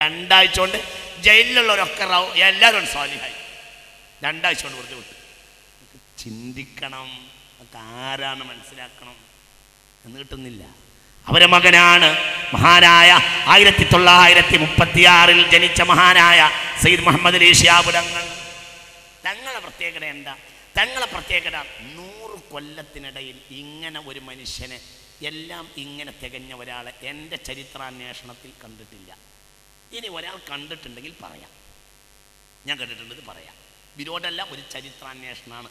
2 ആഴ്ച കൊണ്ട് ജയിലിലുള്ളവരൊക്കെ എല്ലാവരും സ്വാലിഹായി. 2 ആഴ്ച കൊണ്ട് വെറുതെ വിട്ടു. ചിന്തിക്കണം, ആരാണ് മനസ്സിലാക്കണം എന്ന് കിട്ടുന്നില്ല. അവരെ മകനാണ് മഹാനായ 1936 ജനിച്ച മഹാനായ സയ്യിദ് മുഹമ്മദ് അലി ശിഹാബ് തങ്ങൾ. തങ്ങളുടെ പ്രത്യേകത എന്താ? തങ്ങളുടെ പ്രത്യേകത 100 കൊല്ലത്തിനിടയിൽ ഇങ്ങനെ ഒരു മനുഷ്യനെ എല്ലാം ഇങ്ങനെ തികഞ്ഞ ഒരാളെ എൻ്റെ ചരിത്രാന്വേഷണത്തിൽ കണ്ടിട്ടില്ല. ഇനി ഒരാൾ കണ്ടിട്ടുണ്ടെങ്കിൽ പറയാം, ഞാൻ കണ്ടിട്ടുണ്ടെങ്കിൽ പറയാം. വിരോധമല്ല, ഒരു ചരിത്രാന്വേഷണമാണ്.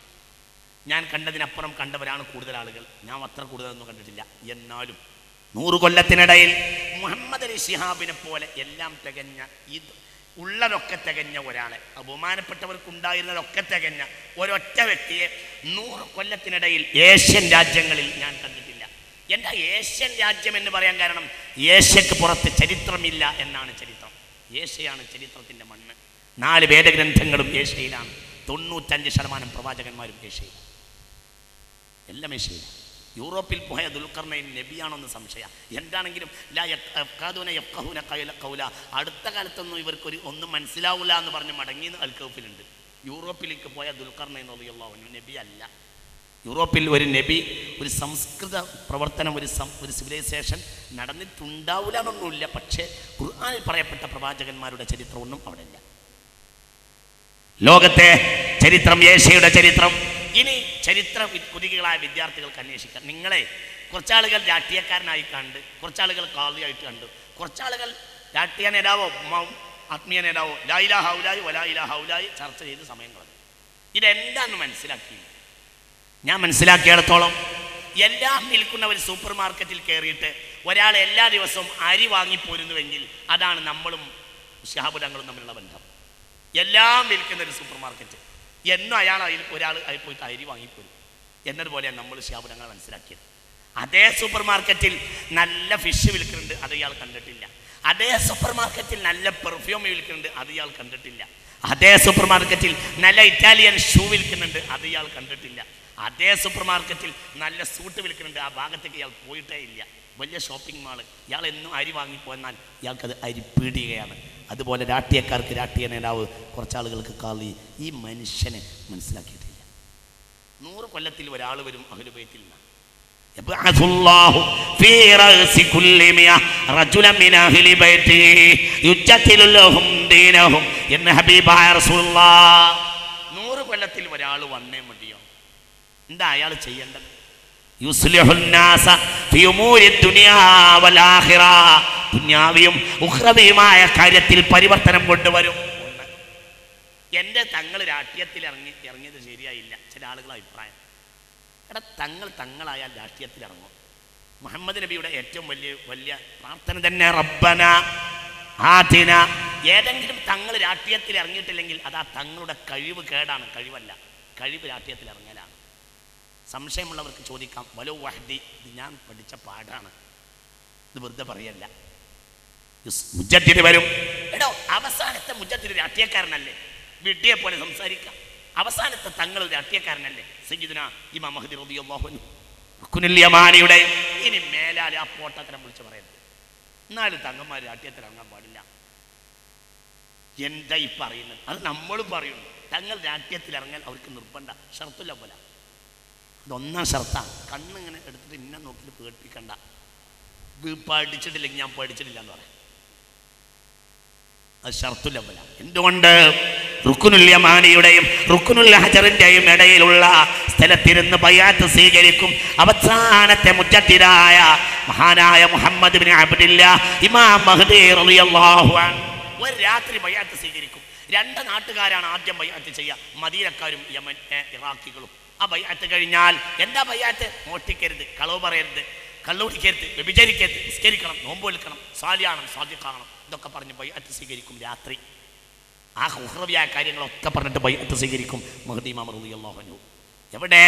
ഞാൻ കണ്ടതിനപ്പുറം കണ്ടവരാണ് കൂടുതൽ ആളുകൾ. ഞാൻ അത്ര കൂടുതലൊന്നും കണ്ടിട്ടില്ല. എന്നാലും 100 കൊല്ലത്തിനിടയിൽ മുഹമ്മദ് അലി ശിഹാബിനെ പോലെ എല്ലാം തികഞ്ഞ, ഇത് ഉള്ളതൊക്കെ തികഞ്ഞ ഒരാളെ, ബഹുമാനപ്പെട്ടവർക്കുണ്ടായിരുന്നതൊക്കെ തികഞ്ഞ ഒരൊറ്റ വ്യക്തിയെ 100 കൊല്ലത്തിനിടയിൽ ഏഷ്യൻ രാജ്യങ്ങളിൽ ഞാൻ കണ്ടിട്ടില്ല. എന്താ ഏഷ്യൻ രാജ്യം എന്ന് പറയാൻ കാരണം? ഏഷ്യക്ക് പുറത്ത് ചരിത്രമില്ല എന്നാണ് ചരിത്രം. ഏഷ്യയാണ് ചരിത്രത്തിൻ്റെ മണ്ണ്. 4 വേദഗ്രന്ഥങ്ങളും ഏഷ്യയിലാണ്. 95% പ്രവാചകന്മാരും ഏഷ്യയിലാണ്. എല്ലാം ഏഷ്യയിലാണ്. യൂറോപ്പിൽ പോയ ദുൽഖർനൈൻ നബിയാണെന്ന് സംശയം. എന്താണെങ്കിലും അടുത്ത കാലത്തൊന്നും ഇവർക്കൊരു ഒന്നും മനസ്സിലാവില്ല എന്ന് പറഞ്ഞ് മടങ്ങിയെന്ന് അൽക്കൗഫിലുണ്ട്. യൂറോപ്പിലേക്ക് പോയ ദുൽഖർനൈൻ റളിയല്ലാഹു അൻഹു നബി അല്ല. യൂറോപ്പിൽ ഒരു നബി, ഒരു സംസ്കൃത പ്രവർത്തനം, ഒരു സിവിലൈസേഷൻ നടന്നിട്ടുണ്ടാവില്ല എന്നൊന്നുമില്ല. പക്ഷേ ഖുർആനിൽ പറയപ്പെട്ട പ്രവാചകന്മാരുടെ ചരിത്രമൊന്നും അവിടെ ഇല്ല. ലോകത്തെ ചരിത്രം, ഏഷ്യയുടെ ചരിത്രം. ഇനി ചരിത്ര കുതികളായ വിദ്യാർത്ഥികൾക്ക് അന്വേഷിക്കാം. നിങ്ങളെ കുറച്ചാളുകൾ രാഷ്ട്രീയക്കാരനായി കണ്ട്, കുറച്ചാളുകൾ കാളിയായിട്ട് കണ്ടു, കുറച്ചാളുകൾ രാഷ്ട്രീയ നേതാവോ ആത്മീയ നേതാവോ ലാ ഇലാഹ ഹൗലായി വലാ ഇലാഹ ഹൗലായി ചർച്ച ചെയ്ത് സമയം കളഞ്ഞു. ഇതെന്താണെന്ന് മനസ്സിലാക്കി. ഞാൻ മനസ്സിലാക്കിയിടത്തോളം എല്ലാം വിൽക്കുന്ന ഒരു സൂപ്പർ മാർക്കറ്റിൽ കയറിയിട്ട് ഒരാൾ എല്ലാ ദിവസവും അരി വാങ്ങിപ്പോരുന്നുവെങ്കിൽ അതാണ് നമ്മളും ശിഹാബ് തങ്ങളും തമ്മിലുള്ള ബന്ധം. എല്ലാം വിൽക്കുന്ന ഒരു സൂപ്പർ മാർക്കറ്റ്, എന്നും ഒരാൾ അതിൽ പോയിട്ട് അരി വാങ്ങിപ്പോരും എന്നതുപോലെയാണ് നമ്മൾ ശിഹാബ് തങ്ങൾ മനസ്സിലാക്കിയത്. അതേ സൂപ്പർ മാർക്കറ്റിൽ നല്ല ഫിഷ് വിൽക്കുന്നുണ്ട്, അത് ഇയാൾ കണ്ടിട്ടില്ല. അതേ സൂപ്പർ മാർക്കറ്റിൽ നല്ല പെർഫ്യൂം വിൽക്കുന്നുണ്ട്, അത് ഇയാൾ കണ്ടിട്ടില്ല. അതേ സൂപ്പർ മാർക്കറ്റിൽ നല്ല ഇറ്റാലിയൻ ഷൂ വിൽക്കുന്നുണ്ട്, അത് ഇയാൾ കണ്ടിട്ടില്ല. അതേ സൂപ്പർ മാർക്കറ്റിൽ നല്ല സൂട്ട് വിൽക്കുന്നുണ്ട്, ആ ഭാഗത്തേക്ക് ഇയാൾ പോയിട്ടേ ഇല്ല. വലിയ ഷോപ്പിംഗ് മാള്, ഇയാൾ എന്നും അരി വാങ്ങിപ്പോന്നാൽ ഇയാൾക്കത് അരി പീടികയാണ്. അതുപോലെ രാഷ്ട്രീയക്കാർക്ക് രാഷ്ട്രീയ നേതാവ്, കുറച്ചാളുകൾക്ക് കാളി. ഈ മനുഷ്യനെ മനസ്സിലാക്കിയിട്ടില്ല. 100 കൊല്ലത്തിൽ ഒരാൾ വരും അഹ്ലു ബൈത്തിൽ നിന്ന്. യബ്അസുല്ലാഹു ഫീ റഅസി കുല്ലി മിഅ റജുലൻ മിൻ അഹ്ലി ബൈതി യുജദ്ദിലു ലഹും ദീനഹും എന്ന ഹബീബായ റസൂലുള്ളാഹ്. 100 കൊല്ലത്തിൽ ഒരാൾ വന്നേ മതിയോ? എന്താ അയാൾ ചെയ്യേണ്ടത്? യുസ്ലിഹുന്നാസ ഫീ ഉമൂരി ദുനിയാ വൽ ആഖിറ. ദുനിയാവിയും ഉഖ്റവിയുമായ കാര്യത്തിൽ പരിവർത്തനം കൊണ്ടുവരും. എൻ്റെ തങ്ങൾ രാഷ്ട്രീയത്തിൽ ഇറങ്ങിയത് ശരിയായില്ല, ചില ആളുകളുടെ അഭിപ്രായം. എടാ, തങ്ങളായാൽ രാഷ്ട്രീയത്തിൽ ഇറങ്ങും. മുഹമ്മദ് നബിയുടെ ഏറ്റവും വലിയ പ്രാർത്ഥന തന്നെ റബ്ബന ആതിന. ഏതെങ്കിലും തങ്ങൾ രാഷ്ട്രീയത്തിൽ ഇറങ്ങിയിട്ടില്ലെങ്കിൽ അത് ആ തങ്ങളുടെ കഴിവ് കേടാണ്, കഴിവല്ല. കഴിവ് രാഷ്ട്രീയത്തിൽ ഇറങ്ങലാണ്. സംശയമുള്ളവർക്ക് ചോദിക്കാം. വലോ വഹദി, ഇത് ഞാൻ പഠിച്ച പാഠാണ്, ഇത് വെറുതെ പറയല്ല. മുജദ്ദിദ് വരും. എടോ, അവസാനത്തെ മുജദ്ദിദ് രാഷ്ട്രീയക്കാരനല്ലേ? വിഡ്ഢിയെ പോലെ സംസാരിക്കാം. അവസാനത്തെ തങ്ങൾ രാഷ്ട്രീയക്കാരനല്ലേ? സയ്യിദുനാ ഇമാം മഹ്ദി റളിയല്ലാഹു അൻഹു റുക്നുൽ യമാനിയുടെ. ഇനി മേലാൽ ആ പോട്ടത്തരം വിളിച്ച് പറയരുത്. എന്നാലും തങ്ങന്മാർ രാഷ്ട്രീയത്തിൽ ഇറങ്ങാൻ പാടില്ല. എന്താ ഈ പറയുന്നത്? അത് നമ്മളും പറയുന്നു. തങ്ങൾ രാഷ്ട്രീയത്തിൽ ഇറങ്ങാൻ അവർക്ക് നിർബന്ധ, ഷർത്തുല്ല പോലെ. അതൊന്നാം ഷർത്താണ്. കണ്ണിങ്ങനെ എടുത്തിട്ട് ഇന്നെ നോക്കിയിട്ട് പേടിപ്പിക്കണ്ട. പഠിച്ചിട്ടില്ലെങ്കിൽ ഞാൻ പഠിച്ചിട്ടില്ല എന്ന് പറയാം. അത് ഷർത്തുല്ല പോലെ. എന്തുകൊണ്ട്? റുക്നുൽ യമാനിയുടെയും റുക്നുൽ ഹജറിന്റെയും ഇടയിലുള്ള സ്ഥലത്തിരുന്ന് ബൈഅത്ത് സ്വീകരിക്കും അവസാനത്തെ മുജദ്ദിദായ മഹാനായ മുഹമ്മദ് ഇബ്നു അബ്ദില്ലാഹ് ഇമാം മഹ്ദി റളിയല്ലാഹു അൻഹു. ഒരു രാത്രി ബൈഅത്ത് സ്വീകരിക്കും. 2 നാട്ടുകാരാണ് ആദ്യം ബൈഅത്ത് ചെയ്യുക, മദീനക്കാരും യമൻ ഇറാഖികളും. ആ ബൈഅത്ത് കഴിഞ്ഞാൽ എന്താ ബൈഅത്ത്? മോഷ്ടിക്കരുത്, കളവ് പറയരുത്, കള്ളുകുടിക്കരുത്, വ്യഭിചരിക്കരുത്, നിസ്കരിക്കണം, നോമ്പ് വെൽക്കണം, സാലിയാകണം, സാദിഖാകണം, ഇതൊക്കെ പറഞ്ഞ് ബൈഅത്ത് സ്വീകരിക്കും. രാത്രി ആ ഉഖ്റവിയായ കാര്യങ്ങളൊക്കെ പറഞ്ഞിട്ട് ബൈഅത്ത് സ്വീകരിക്കും മഹ്ദി ഇമാം റളിയല്ലാഹു അൻഹു. എവിടെ?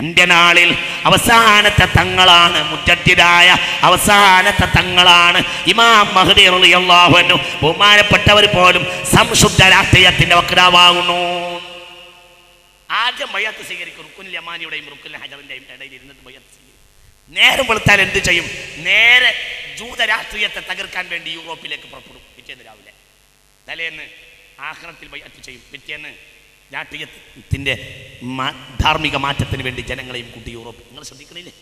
അന്ത്യനാളിൽ അവസാനത്തെ തങ്ങളാണ്, മുജദ്ദിദായ അവസാനത്തെ തങ്ങളാണ് ഇമാം മഹ്ദി റളിയല്ലാഹു അൻഹു. ബഹുമാനപ്പെട്ടവർ പോലും സംശുദ്ധ രാഷ്ട്രീയത്തിന്റെ വക്താവാകുന്നു. ആദ്യം ബൈഅത്ത് സ്വീകരിക്കും. റുക്നുൽ യമാനിയുടെയും റുക്നുൽ ഹജറിന്റെയും ഇടയിൽ ഇരുന്നിട്ട് ബൈഅത്ത് സ്വീകരിക്കും. നേരം വെളുത്താൽ എന്ത് ചെയ്യും? നേരെ ജൂത രാഷ്ട്രീയത്തെ തകർക്കാൻ വേണ്ടി യൂറോപ്പിലേക്ക് പുറപ്പെടും. പിറ്റേന്ന് രാവിലെ. തലേന്ന് ആഖിറത്തിൽ ബൈഅത്ത് ചെയ്യും, പിറ്റേന്ന് രാഷ്ട്രീയത്തിൻ്റെ ധാർമ്മിക മാറ്റത്തിന് വേണ്ടി ജനങ്ങളെയും കൂട്ടി യൂറോപ്പ്. നിങ്ങൾ ശ്രദ്ധിക്കണില്ലേ?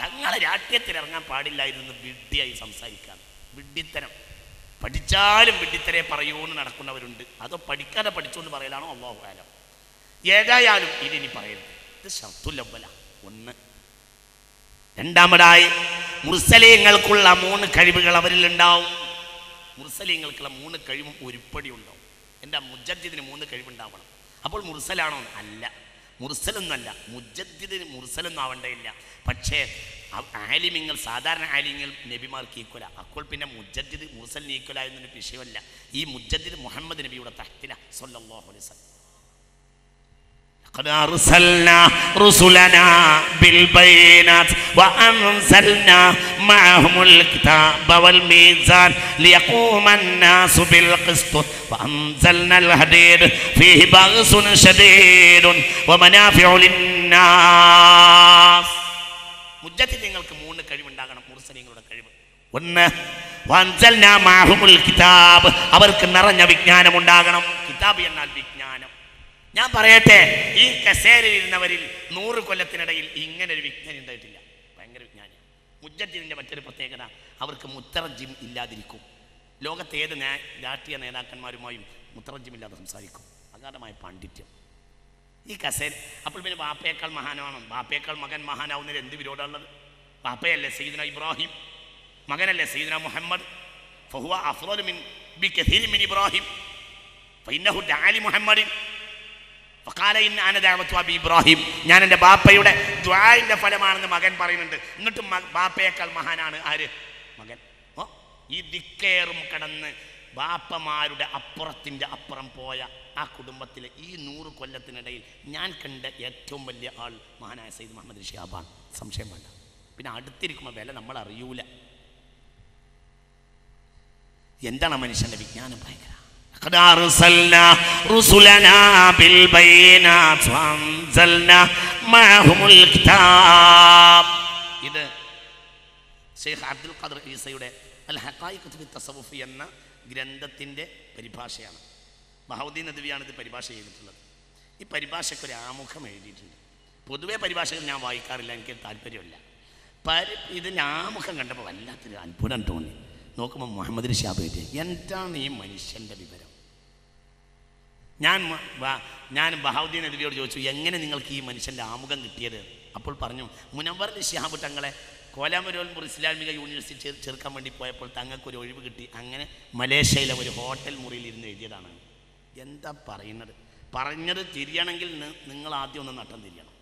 തങ്ങളെ രാഷ്ട്രീയത്തിൽ ഇറങ്ങാൻ പാടില്ലായിരുന്നു. വിഡ്ഢിയായി സംസാരിക്കാൻ, വിഡ്ഢിത്തരം. പഠിച്ചാലും വിഡ്ഢിത്തരെ പറയൂന്ന് നടക്കുന്നവരുണ്ട്. അതോ പഠിക്കാതെ പഠിച്ചു എന്ന് പറയലാണോ? അല്ലാഹു അഅലം. ഏതായാലും ഇതിനി പറയരുത്. ഇത് ശർത്തുൽ അവ്വല. ഒന്ന്. രണ്ടാമതായി മുർസലീങ്ങൾക്കുള്ള 3 കഴിവുകൾ അവരിൽ ഉണ്ടാവും. മുർസലീങ്ങൾക്കുള്ള 3 കഴിവും ഒരുപടി ഉണ്ടാവും. എൻ്റെ മുജദ്ദിദിന് 3 കഴിവുണ്ടാവണം. അപ്പോൾ മുർസലാണോ? അല്ല, മുർസലൊന്നുമല്ല. മുജദ്ദിദിന് മുർസലൊന്നും ആവേണ്ടതില്ല. പക്ഷേ ആലിമ്യങ്ങൾ, സാധാരണ ആലിമ്യങ്ങൾ നബിമാർക്ക് ഈക്വല. അപ്പോൾ പിന്നെ മുജദ്ദിദ് മുർസലിന് ഈക്വല എന്നൊരു വിഷയമല്ല. ഈ മുജദ്ദിദ് മുഹമ്മദ് നബിയുടെ തഹ്തില സ്വല്ലല്ലാഹു അലൈഹി വസല്ലം. قد أرسلنا رسلنا بالبينات وأنزلنا معهم الكتاب والميزان ليقوم الناس بالقسط وأنزلنا الحديد فيه بأس شديد ومنافع للناس. മുജദ്ദിദീങ്ങൾക്ക് 3 കഴിവുണ്ടാകണം. മുർസലീങ്ങളുടെ കഴിവ്. ഒന്ന്, വഅൻസൽനാ മഅഹുൽ കിതാബ്, അവർക്ക് നിറഞ്ഞ വിജ്ഞാനം ഉണ്ടാകണം. കിതാബ് എന്നാൽ വിജ്ഞാനം. ഞാൻ പറയട്ടെ, ഈ കസേരയിൽ ഇരുന്നവരിൽ 100 കൊല്ലത്തിനിടയിൽ ഇങ്ങനൊരു വിജ്ഞാനി ഉണ്ടായിട്ടില്ല. ഭയങ്കര വിജ്ഞാനി. മുജദ്ദിദിന്റെ മറ്റൊരു പ്രത്യേകത, അവർക്ക് മുത്തറജിം ഇല്ലാതിരിക്കും. ലോകത്തെ ഏത് രാഷ്ട്രീയ നേതാക്കന്മാരുമായും മുത്തറജിം ഇല്ലാതെ സംസാരിക്കും. അഗാധമായ പാണ്ഡിത്യം ഈ കസേര. അപ്പോൾ പിന്നെ ബാപ്പയേക്കാൾ മഹാനാണോ? ബാപ്പയേക്കാൾ മകൻ മഹാനാവുന്നതിൽ എന്ത് വിരോധമുള്ളത്? ബാപ്പയല്ലേ സയ്യിദുന ഇബ്രാഹിം, മകനല്ലേ സയ്യിദുന മുഹമ്മദ്. ഫഹുവ അഫ്ളലു മിൻ ബികസീരിൻ മിൻ ഇബ്രാഹിം ഫഇന്നഹു ദഅലി മുഹമ്മദിൻ ഫഖാല ഇന്ന അന ദഅവതു അബി ഇബ്രാഹിം. ഞാൻ എൻ്റെ ബാപ്പയുടെ ദുആഇന്റെ ഫലമാണെന്ന് മകൻ പറയുന്നുണ്ട്. എന്നിട്ടും ബാപ്പയേക്കാൾ മഹാനാണ് ആര്? മകൻ. ഈ ദിക്കേറും കടന്ന് ബാപ്പമാരുടെ അപ്പുറത്തിൻ്റെ അപ്പുറം പോയ ആ കുടുംബത്തിലെ ഈ 100 കൊല്ലത്തിനിടയിൽ ഞാൻ കണ്ട ഏറ്റവും വലിയ ആൾ മഹാനായ സയ്യിദ് മുഹമ്മദ് ശിഹാബാണ്. സംശയം വേണ്ട. പിന്നെ അടുത്തിരിക്കുമ്പോൾ വില നമ്മൾ അറിയൂല. എന്താണ് മനുഷ്യൻ്റെ വിജ്ഞാനം? ഭയങ്കര. قد أرسلنا رسلنا بالبينات وأنزلنا معهم الكتاب. ഇത് ഷെയ്ഖ് അബ്ദുൽ ഖാദിർ ഈസയുടെ അൽ ഹഖായിഖ് ഫി തസവ്വുഫ് എന്ന ഗ്രന്ഥത്തിൻ്റെ പരിഭാഷയാണ്. ബഹൗദ്ദീൻ നദ്വിയാണ് ഇത് പരിഭാഷ ചെയ്തിട്ടുള്ളത്. ഈ പരിഭാഷയ്ക്ക് ഒരു ആമുഖം എഴുതിയിട്ടുണ്ട്. പൊതുവേ പരിഭാഷകൾ ഞാൻ വായിക്കാറില്ല, എനിക്ക് താല്പര്യമില്ല. ഇതിൻ്റെ ആമുഖം കണ്ടപ്പോൾ വല്ലാത്തൊരു അത്ഭുതം തോന്നി. നോക്കുമ്പോൾ മുഹമ്മദ് ശിഹാബ് എഴുതി. എന്താണ് ഈ മനുഷ്യൻ്റെ വിവരം? ഞാൻ ബഹൗദ്ദീൻ നദ്വിയോട് ചോദിച്ചു, എങ്ങനെ നിങ്ങൾക്ക് ഈ മനുഷ്യൻ്റെ ആമുഖം കിട്ടിയത്? അപ്പോൾ പറഞ്ഞു, മുനവ്വർ ശിഹാബ് തങ്ങളെ കോലാമരോൽപൂർ ഇസ്ലാമിക യൂണിവേഴ്സിറ്റി ചേർക്കാൻ വേണ്ടി പോയപ്പോൾ തങ്ങൾക്കൊരു ഒഴിവ് കിട്ടി. അങ്ങനെ മലേഷ്യയിലെ ഒരു ഹോട്ടൽ മുറിയിൽ ഇരുന്ന് എഴുതിയതാണ്. എന്താ പറയുന്നത്? പറഞ്ഞത് തിരിയണമെങ്കിൽ നിങ്ങൾ ആദ്യം ഒന്ന് നട്ടം തിരിയണം.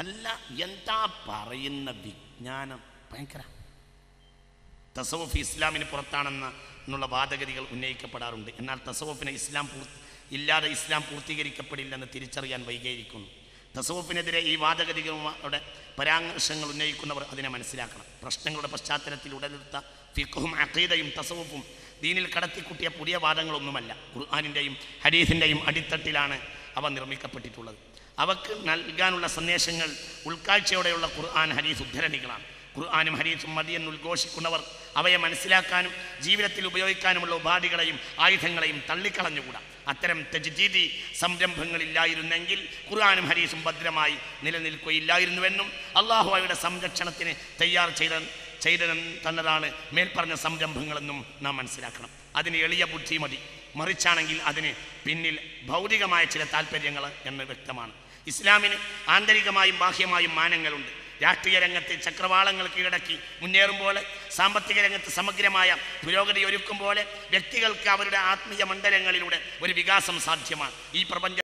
അല്ല, എന്താ പറയുന്ന വിജ്ഞാനം! ഭയങ്കര. തസവുഫ് ഇസ്ലാമിന് പുറത്താണെന്നുള്ള വാദഗതികൾ ഉന്നയിക്കപ്പെടാറുണ്ട്. എന്നാൽ തസവുഫിനെ ഇല്ലാതെ ഇസ്ലാം പൂർത്തീകരിക്കപ്പെടില്ലെന്ന് തിരിച്ചറിയാൻ വൈകിയിരിക്കുന്നു. തസവുഫിനെതിരെ ഈ വാദഗതികളുടെ പരാമർശങ്ങൾ ഉന്നയിക്കുന്നവർ അതിനെ മനസ്സിലാക്കണം. പ്രശ്നങ്ങളുടെ പശ്ചാത്തലത്തിൽ ഉടലെടുത്ത ഫിഖ്ഹും അഖീദയും തസവുഫും ദീനിൽ കടത്തിക്കുട്ടിയ പുതിയ വാദങ്ങളൊന്നുമല്ല. ഖുർആനിൻ്റെയും ഹദീസിൻ്റെയും അടിത്തട്ടിലാണ് അവ നിർമ്മിക്കപ്പെട്ടിട്ടുള്ളത്. അവക്ക് നൽകാനുള്ള സന്ദേശങ്ങൾ ഉൾക്കാഴ്ചയോടെയുള്ള ഖുർആൻ ഹദീസ് ഉദ്ധരണികളാണ്. ഖുർആനും ഹദീസും മതിയെന്ന് ഉദ്ഘോഷിക്കുന്നവർ അവയെ മനസ്സിലാക്കാനും ജീവിതത്തിൽ ഉപയോഗിക്കാനുമുള്ള ഉപാധികളെയും ആയുധങ്ങളെയും തള്ളിക്കളഞ്ഞുകൂടാ. അത്തരം തജ്ദീദി സംരംഭങ്ങളില്ലായിരുന്നെങ്കിൽ ഖുർആനും ഹദീസും ഭദ്രമായി നിലനിൽക്കുകയില്ലായിരുന്നുവെന്നും അള്ളാഹുവയുടെ സംരക്ഷണത്തിന് തയ്യാർ തന്നതാണ് മേൽപ്പറഞ്ഞ സംരംഭങ്ങളെന്നും നാം മനസ്സിലാക്കണം. അതിന് എളിയ ബുദ്ധി മതി. മറിച്ചാണെങ്കിൽ അതിന് പിന്നിൽ ഭൗതികമായ ചില താല്പര്യങ്ങൾ എന്ന് വ്യക്തമാണ്. ഇസ്ലാമിന് ആന്തരികമായും ബാഹ്യമായും മാനങ്ങളുണ്ട്. രാഷ്ട്രീയ രംഗത്ത് ചക്രവാളങ്ങൾ കീഴടക്കി മുന്നേറുമ്പോൾ, സാമ്പത്തിക രംഗത്ത് സമഗ്രമായ പുരോഗതി ഒരുക്കും പോലെ വ്യക്തികൾക്ക് അവരുടെ ആത്മീയ മണ്ഡലങ്ങളിലൂടെ ഒരു വികാസം സാധ്യമാണ്. ഈ പ്രപഞ്ച